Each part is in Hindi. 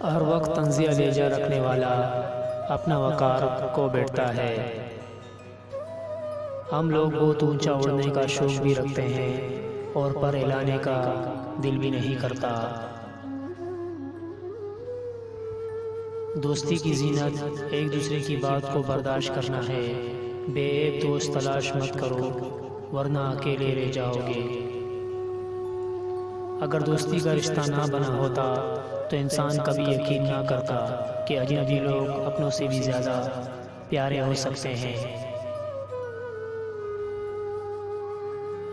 हर वक्त तंजिया लेजा रखने वाला अपना वकार को बैठता है। हम लोग बहुत ऊंचा उड़ने का शौक़ भी रखते हैं और पर हिलाने का दिल भी नहीं करता। दोस्ती की जीनत एक दूसरे की बात को बर्दाश्त करना है। बेऐब दोस्त तलाश मत करो वरना अकेले रह जाओगे। अगर दोस्ती का रिश्ता ना बना होता तो इंसान कभी यकीन ना करता कि अजनबी लोग अपनों से भी ज़्यादा प्यारे हो सकते हैं।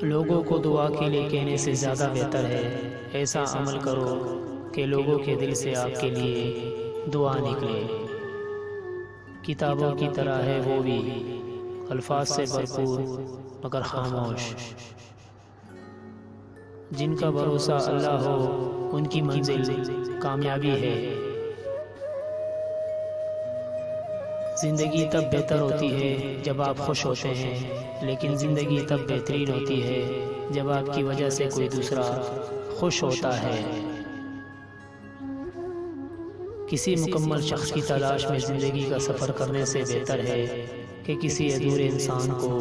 लोगों को दुआ के लिए कहने से ज़्यादा बेहतर है ऐसा अमल करो कि लोगों के दिल से आपके लिए दुआ निकले। किताबों की तरह है वो भी, अल्फाज से भरपूर मगर खामोश। जिनका भरोसा अल्लाह हो उनकी मंजिल कामयाबी है। ज़िंदगी तब बेहतर होती है जब आप खुश होते हैं, लेकिन ज़िंदगी तब बेहतरीन होती है जब आपकी वजह से कोई दूसरा खुश होता है। किसी मुकम्मल शख्स की तलाश में ज़िंदगी का सफ़र करने से बेहतर है कि किसी अधूरे इंसान को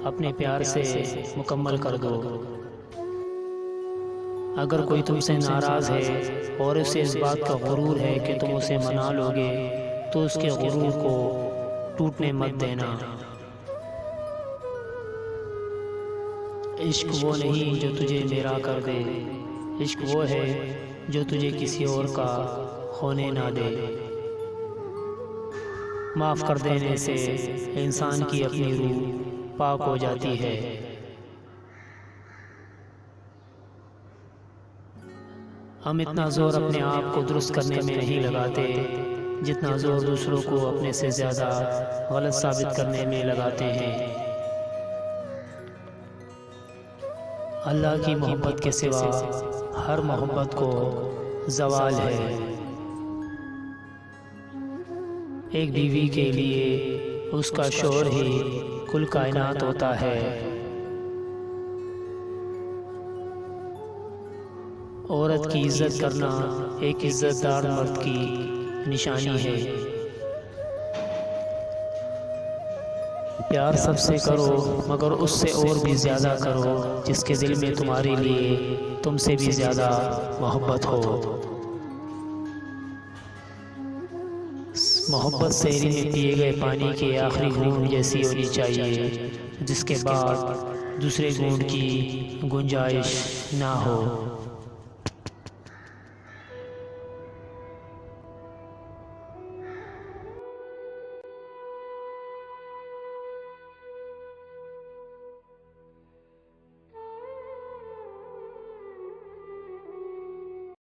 अपने प्यार से मुकम्मल कर दो। अगर कोई तुमसे नाराज़ है और उसे इस बात का गुरूर है कि तुम उसे मना लोगे तो उसके गुरूर को टूटने मत देना। इश्क वो नहीं जो तुझे मेरा कर दे, इश्क वो है जो तुझे किसी और का होने ना दे। माफ़ कर देने से इंसान की अपनी रूह पाक हो जाती है। हम इतना ज़ोर अपने आप को दुरुस्त करने में नहीं लगाते जितना ज़ोर दूसरों को अपने से ज़्यादा गलत साबित करने में लगाते हैं। अल्लाह की मोहब्बत के सिवा हर मोहब्बत को ज़वाल है। एक बीवी के लिए उसका शौहर ही कुल कायनात होता है। औरत की इज़्ज़त करना एक इज़्ज़तदार मर्द की निशानी है। प्यार सबसे करो मगर उससे और भी ज़्यादा करो जिसके दिल में तुम्हारे लिए तुमसे भी ज़्यादा मोहब्बत हो। मोहब्बत शहरी में पिए गए पानी के आखिरी घूंट जैसी होनी चाहिए जिसके बाद दूसरे घूंट की गुंजाइश ना हो।